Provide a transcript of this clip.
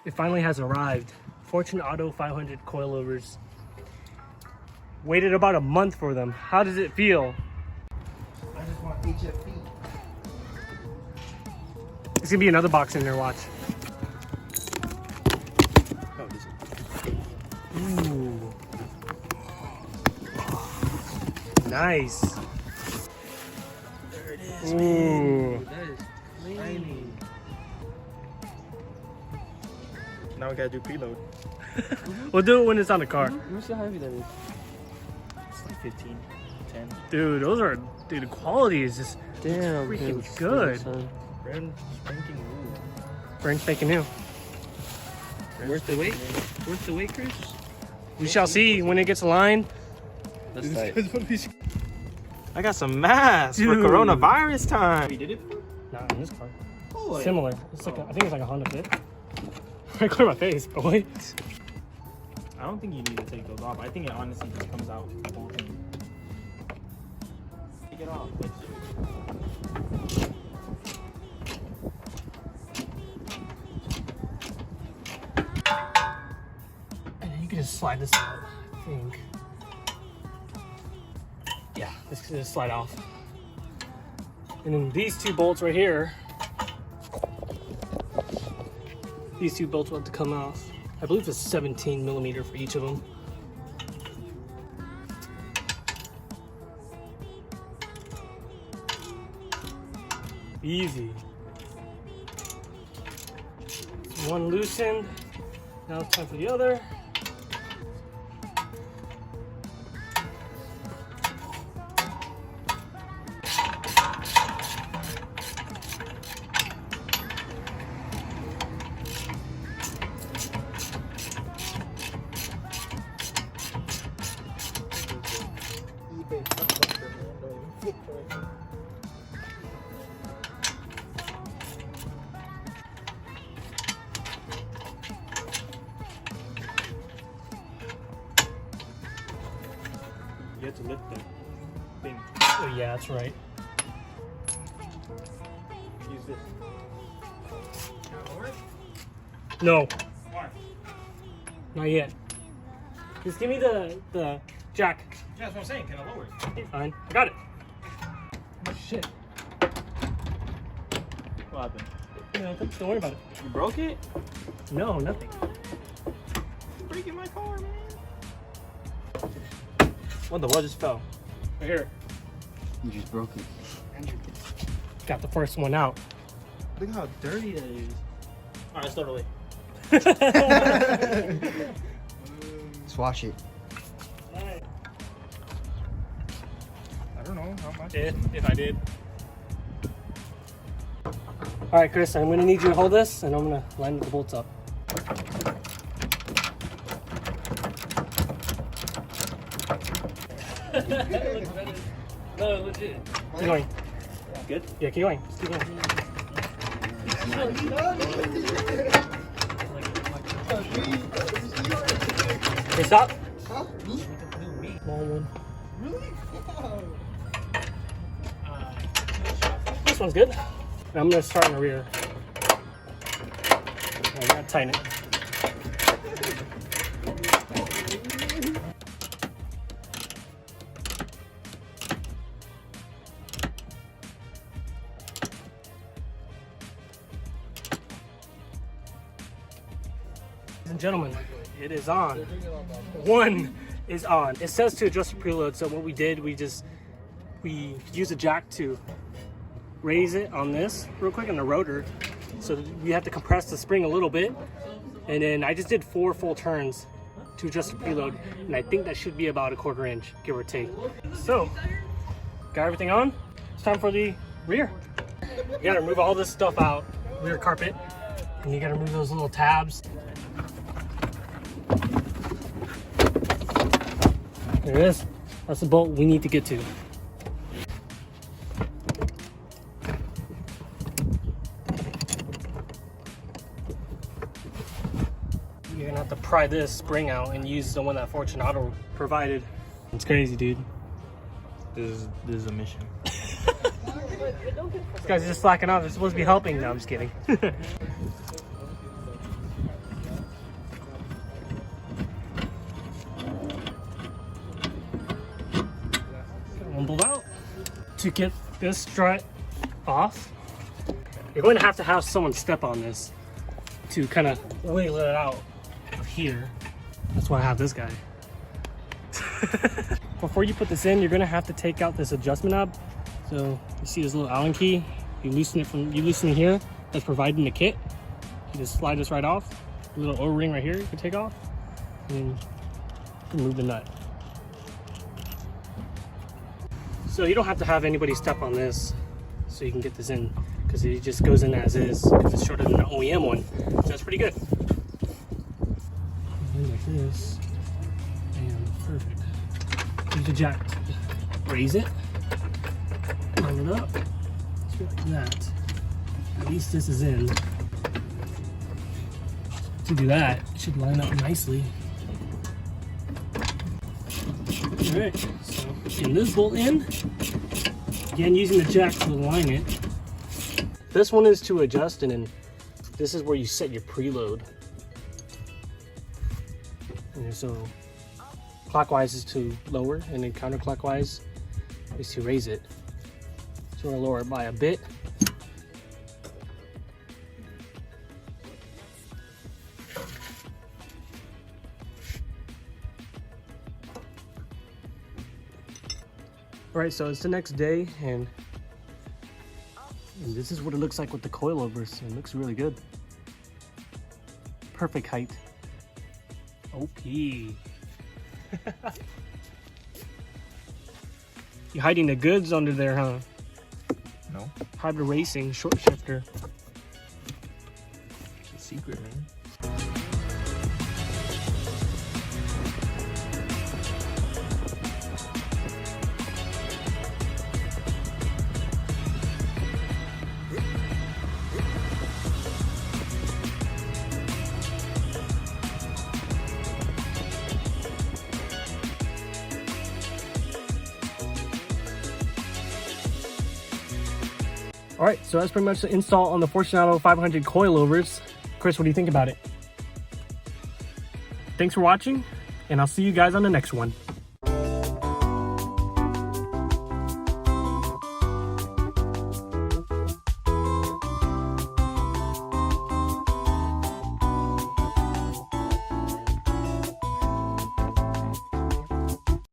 It finally has arrived. Fortune Auto 500 coilovers. Waited about a month for them. How does it feel? I just want HFP. There's gonna be another box in there, watch. Ooh. Nice. There it is. Ooh. That is tiny. Now we gotta do preload. We'll do it when it's on the car. Let me see how heavy that is. It's like 15, 10. Dude, those are, dude, the quality is just Damn, freaking good. Brand spanking new. Brand spanking new. Worth the wait? Worth the wait, Chris? We shall see when it gets aligned. That's tight. I got some masks for coronavirus time. We did it? Not in this car. Oh, Similar. It's like I think it's like a Honda Fit. I clear my face, but wait. I don't think you need to take those off. I think it honestly just comes out the whole thing. Take it off. And then you can just slide this out, I think. Yeah, this can just slide off. And then these two bolts right here, these two bolts will have to come off. I believe it's 17 millimeter for each of them. Easy. One loosened. Now it's time for the other. You have to lift the thing. Oh yeah, that's right. Use this. No, Why? not yet. Just give me the jack. Yeah, that's what I'm saying. Can I lower it? Okay, fine. I got it. Oh shit. What happened? No, don't worry about it. You broke it? No, nothing. You're breaking my car, man. What the what just fell? Right here. You just broke it. Got the first one out. Look how dirty that is. Alright, start away. Let's wash it. I don't know how much. If I did. All right, Chris, I'm gonna need you to hold this, and I'm gonna line the bolts up. No, legit. Keep going. Good? Yeah, keep going. Just keep going. Okay, stop. Small one. Really? This one's good. And I'm gonna start in the rear. I gotta tighten it. Ladies and gentlemen, it is on. One is on. It says to adjust the preload, so what we did, we used a jack to raise it on this real quick on the rotor, so you have to compress the spring a little bit, and then I just did 4 full turns to adjust the preload, and I think that should be about 1/4 inch, give or take. So, got everything on. It's time for the rear. You gotta remove all this stuff out, rear carpet, and you gotta remove those little tabs. There it is. That's the bolt we need to get to. You're gonna have to pry this spring out and use the one that Fortune Auto provided. It's crazy, dude. This is a mission. This guy's just slacking off. They're supposed to be helping. No, I'm just kidding. to get this strut off, you're going to have someone step on this to kind of wiggle it out of here. That's why I have this guy. Before you put this in, you're going to have to take out this adjustment knob. So you see this little Allen key, you loosen it here, that's provided in the kit. You just slide this right off. A little O-ring right here you can take off, and remove the nut. So you don't have to have anybody step on this so you can get this in, because it just goes in as is, because it's shorter than the OEM one. So that's pretty good. And like this, and perfect. Use the jack to raise it, line it up, just like that. At least this is in. To do that, it should line up nicely. Alright, so getting this bolt in. Again, using the jack to align it. This one is to adjust, and then this is where you set your preload. And so clockwise is to lower, and then counterclockwise is to raise it. So we're gonna lower it by a bit. Alright, so it's the next day, and this is what it looks like with the coilovers. It looks really good. Perfect height. OP. You hiding the goods under there, huh? No. Hybrid Racing, short shifter. It's a secret, man. All right, so that's pretty much the install on the Fortunato 500 coilovers. Chris, what do you think about it? Thanks for watching, and I'll see you guys on the next one.